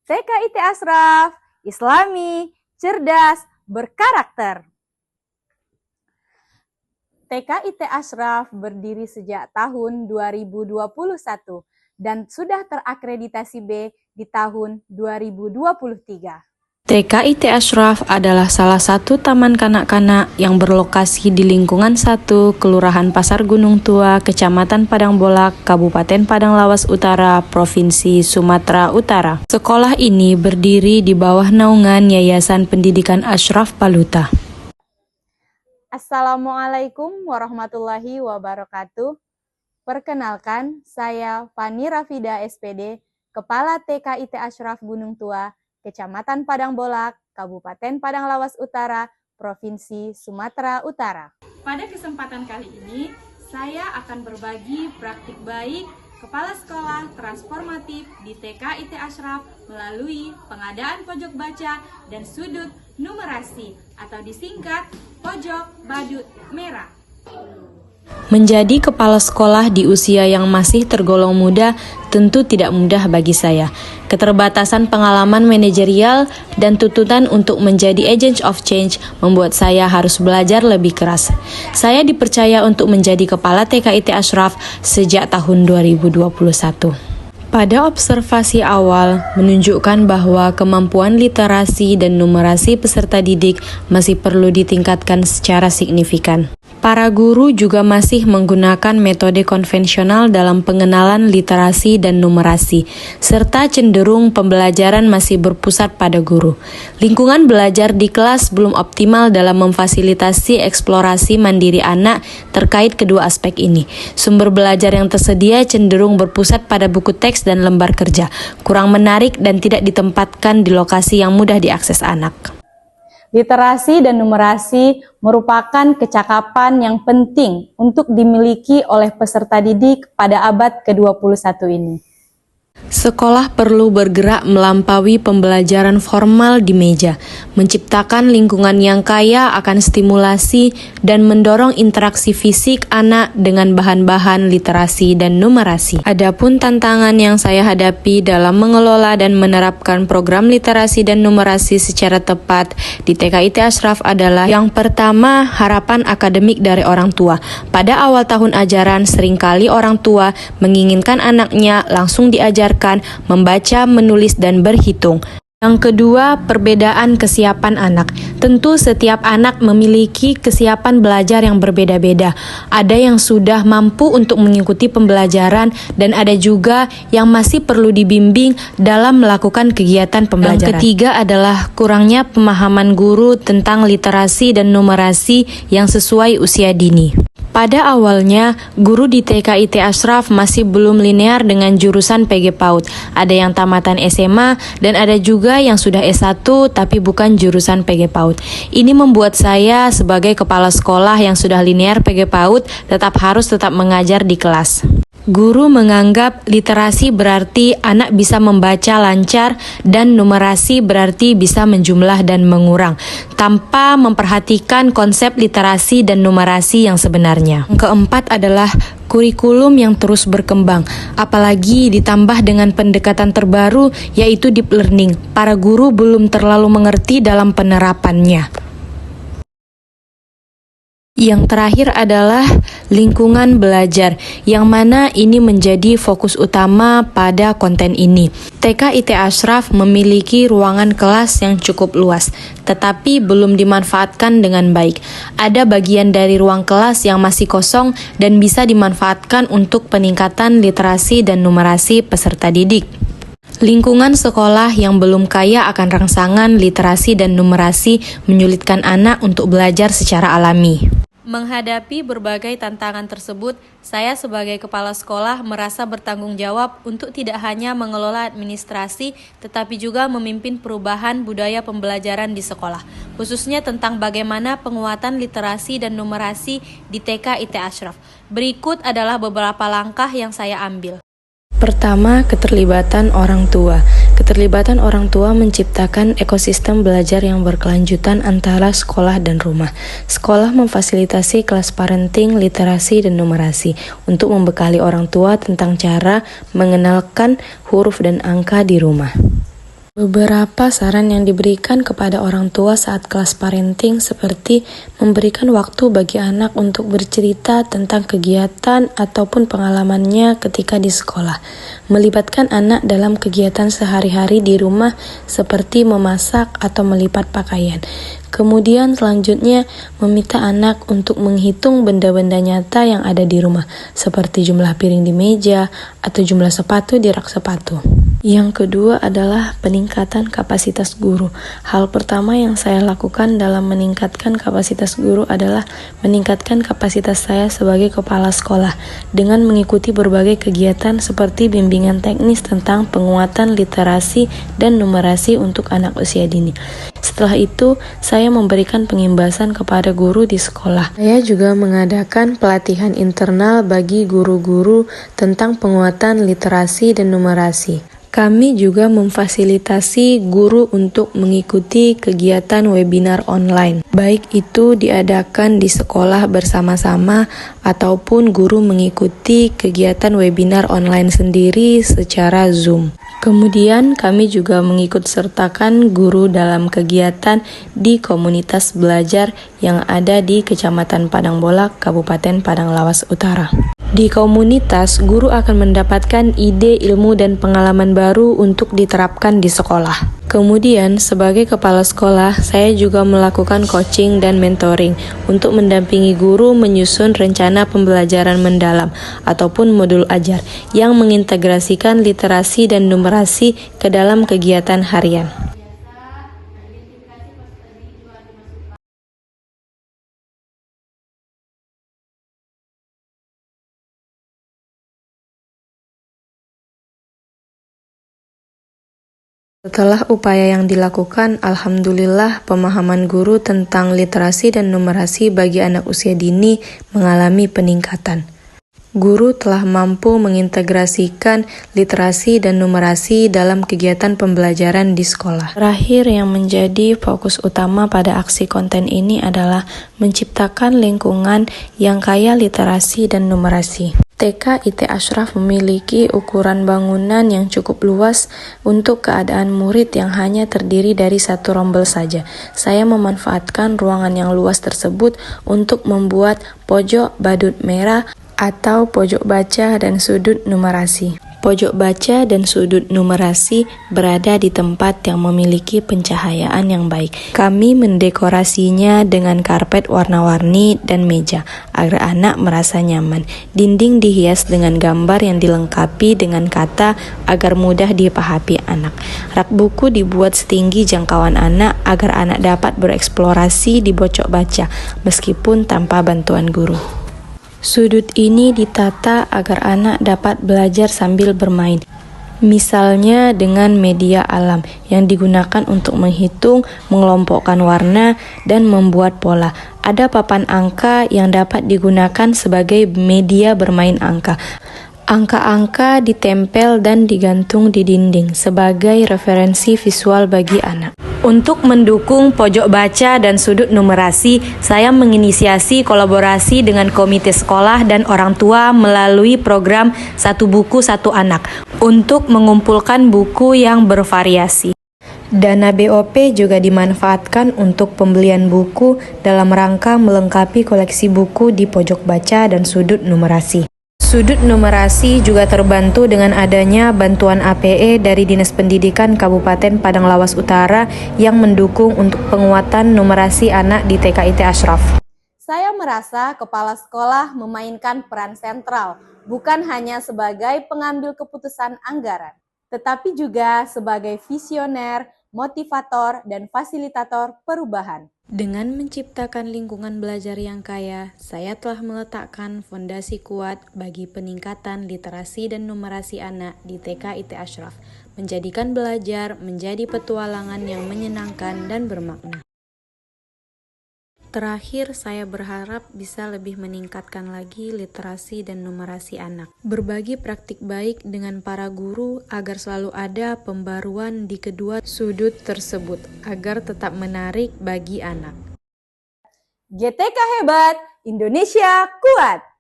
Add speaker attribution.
Speaker 1: TKIT Ashraf, Islami, cerdas, berkarakter. TKIT Ashraf berdiri sejak tahun 2021 dan sudah terakreditasi B di tahun 2023.
Speaker 2: TKIT Ashraf adalah salah satu taman kanak-kanak yang berlokasi di lingkungan 1, Kelurahan Pasar Gunung Tua, Kecamatan Padang Bolak, Kabupaten Padang Lawas Utara, Provinsi Sumatera Utara. Sekolah ini berdiri di bawah naungan Yayasan Pendidikan Ashraf Paluta.
Speaker 1: Assalamualaikum warahmatullahi wabarakatuh. Perkenalkan, saya Fani Rafida SPD, Kepala TKIT Ashraf Gunung Tua, Kecamatan Padang Bolak, Kabupaten Padang Lawas Utara, Provinsi Sumatera Utara. Pada kesempatan kali ini, saya akan berbagi praktik baik Kepala Sekolah Transformatif di TKIT Ashraf melalui pengadaan pojok baca dan sudut numerasi atau disingkat pojok badut merah.
Speaker 2: Menjadi kepala sekolah di usia yang masih tergolong muda tentu tidak mudah bagi saya. Keterbatasan pengalaman manajerial dan tuntutan untuk menjadi agent of change membuat saya harus belajar lebih keras. Saya dipercaya untuk menjadi kepala TKIT Ashraf sejak tahun 2021. Pada observasi awal menunjukkan bahwa kemampuan literasi dan numerasi peserta didik masih perlu ditingkatkan secara signifikan. Para guru juga masih menggunakan metode konvensional dalam pengenalan literasi dan numerasi, serta cenderung pembelajaran masih berpusat pada guru. Lingkungan belajar di kelas belum optimal dalam memfasilitasi eksplorasi mandiri anak terkait kedua aspek ini. Sumber belajar yang tersedia cenderung berpusat pada buku teks dan lembar kerja, kurang menarik dan tidak ditempatkan di lokasi yang mudah diakses anak.
Speaker 1: Literasi dan numerasi merupakan kecakapan yang penting untuk dimiliki oleh peserta didik pada abad ke-21 ini.
Speaker 2: Sekolah perlu bergerak melampaui pembelajaran formal di meja, menciptakan lingkungan yang kaya akan stimulasi dan mendorong interaksi fisik anak dengan bahan-bahan literasi dan numerasi. Adapun tantangan yang saya hadapi dalam mengelola dan menerapkan program literasi dan numerasi secara tepat di TKIT Ashraf adalah yang pertama, harapan akademik dari orang tua. Pada awal tahun ajaran, seringkali orang tua menginginkan anaknya langsung diajarkan membaca, menulis, dan berhitung. Yang kedua, perbedaan kesiapan anak. Tentu setiap anak memiliki kesiapan belajar yang berbeda-beda. Ada yang sudah mampu untuk mengikuti pembelajaran dan ada juga yang masih perlu dibimbing dalam melakukan kegiatan pembelajaran. Yang ketiga adalah kurangnya pemahaman guru tentang literasi dan numerasi yang sesuai usia dini. Pada awalnya, guru di TKIT Ashraf masih belum linear dengan jurusan PG PAUD. Ada yang tamatan SMA dan ada juga yang sudah S1 tapi bukan jurusan PG PAUD. Ini membuat saya sebagai kepala sekolah yang sudah linear PG PAUD tetap mengajar di kelas. Guru menganggap literasi berarti anak bisa membaca lancar dan numerasi berarti bisa menjumlah dan mengurang, tanpa memperhatikan konsep literasi dan numerasi yang sebenarnya. Yang keempat adalah kurikulum yang terus berkembang, apalagi ditambah dengan pendekatan terbaru yaitu deep learning. Para guru belum terlalu mengerti dalam penerapannya. Yang terakhir adalah lingkungan belajar, yang mana ini menjadi fokus utama pada konten ini. TKIT Ashraf memiliki ruangan kelas yang cukup luas, tetapi belum dimanfaatkan dengan baik. Ada bagian dari ruang kelas yang masih kosong dan bisa dimanfaatkan untuk peningkatan literasi dan numerasi peserta didik. Lingkungan sekolah yang belum kaya akan rangsangan literasi dan numerasi menyulitkan anak untuk belajar secara alami. Menghadapi berbagai tantangan tersebut, saya sebagai kepala sekolah merasa bertanggung jawab untuk tidak hanya mengelola administrasi, tetapi juga memimpin perubahan budaya pembelajaran di sekolah, khususnya tentang bagaimana penguatan literasi dan numerasi di TKIT Ashraf. Berikut adalah beberapa langkah yang saya ambil. Pertama, keterlibatan orang tua. Keterlibatan orang tua menciptakan ekosistem belajar yang berkelanjutan antara sekolah dan rumah. Sekolah memfasilitasi kelas parenting, literasi, dan numerasi untuk membekali orang tua tentang cara mengenalkan huruf dan angka di rumah. Beberapa saran yang diberikan kepada orang tua saat kelas parenting seperti memberikan waktu bagi anak untuk bercerita tentang kegiatan ataupun pengalamannya ketika di sekolah, melibatkan anak dalam kegiatan sehari-hari di rumah seperti memasak atau melipat pakaian. Kemudian selanjutnya meminta anak untuk menghitung benda-benda nyata yang ada di rumah, seperti jumlah piring di meja atau jumlah sepatu di rak sepatu. Yang kedua adalah peningkatan kapasitas guru. Hal pertama yang saya lakukan dalam meningkatkan kapasitas guru adalah meningkatkan kapasitas saya sebagai kepala sekolah dengan mengikuti berbagai kegiatan seperti bimbingan teknis tentang penguatan literasi dan numerasi untuk anak usia dini. Setelah itu, saya memberikan pengimbasan kepada guru di sekolah. Saya juga mengadakan pelatihan internal bagi guru-guru tentang penguatan literasi dan numerasi. Kami juga memfasilitasi guru untuk mengikuti kegiatan webinar online, baik itu diadakan di sekolah bersama-sama ataupun guru mengikuti kegiatan webinar online sendiri secara Zoom. Kemudian kami juga mengikut sertakan guru dalam kegiatan di komunitas belajar yang ada di Kecamatan Padang Bolak, Kabupaten Padang Lawas Utara. Di komunitas, guru akan mendapatkan ide, ilmu, dan pengalaman baru untuk diterapkan di sekolah. Kemudian, sebagai kepala sekolah, saya juga melakukan coaching dan mentoring untuk mendampingi guru menyusun rencana pembelajaran mendalam ataupun modul ajar yang mengintegrasikan literasi dan numerasi ke dalam kegiatan harian. Setelah upaya yang dilakukan, alhamdulillah pemahaman guru tentang literasi dan numerasi bagi anak usia dini mengalami peningkatan. Guru telah mampu mengintegrasikan literasi dan numerasi dalam kegiatan pembelajaran di sekolah. Terakhir, yang menjadi fokus utama pada aksi konten ini adalah menciptakan lingkungan yang kaya literasi dan numerasi. TK IT Ashraf memiliki ukuran bangunan yang cukup luas untuk keadaan murid yang hanya terdiri dari satu rombel saja. Saya memanfaatkan ruangan yang luas tersebut untuk membuat pojok badut merah atau pojok baca dan sudut numerasi. Pojok baca dan sudut numerasi berada di tempat yang memiliki pencahayaan yang baik. Kami mendekorasinya dengan karpet warna-warni dan meja agar anak merasa nyaman. Dinding dihias dengan gambar yang dilengkapi dengan kata agar mudah dipahami anak. Rak buku dibuat setinggi jangkauan anak agar anak dapat bereksplorasi di pojok baca meskipun tanpa bantuan guru. Sudut ini ditata agar anak dapat belajar sambil bermain. Misalnya dengan media alam yang digunakan untuk menghitung, mengelompokkan warna, dan membuat pola. Ada papan angka yang dapat digunakan sebagai media bermain angka. Angka-angka ditempel dan digantung di dinding sebagai referensi visual bagi anak. Untuk mendukung pojok baca dan sudut numerasi, saya menginisiasi kolaborasi dengan komite sekolah dan orang tua melalui program Satu Buku Satu Anak untuk mengumpulkan buku yang bervariasi. Dana BOP juga dimanfaatkan untuk pembelian buku dalam rangka melengkapi koleksi buku di pojok baca dan sudut numerasi. Sudut numerasi juga terbantu dengan adanya bantuan APE dari Dinas Pendidikan Kabupaten Padang Lawas Utara yang mendukung untuk penguatan numerasi anak di TK IT Ashraf.
Speaker 1: Saya merasa kepala sekolah memainkan peran sentral, bukan hanya sebagai pengambil keputusan anggaran, tetapi juga sebagai visioner, motivator, dan fasilitator perubahan.
Speaker 2: Dengan menciptakan lingkungan belajar yang kaya, saya telah meletakkan fondasi kuat bagi peningkatan literasi dan numerasi anak di TK IT Ashraf, menjadikan belajar menjadi petualangan yang menyenangkan dan bermakna. Terakhir, saya berharap bisa lebih meningkatkan lagi literasi dan numerasi anak. Berbagi praktik baik dengan para guru agar selalu ada pembaruan di kedua sudut tersebut agar tetap menarik bagi anak.
Speaker 1: GTK hebat, Indonesia kuat!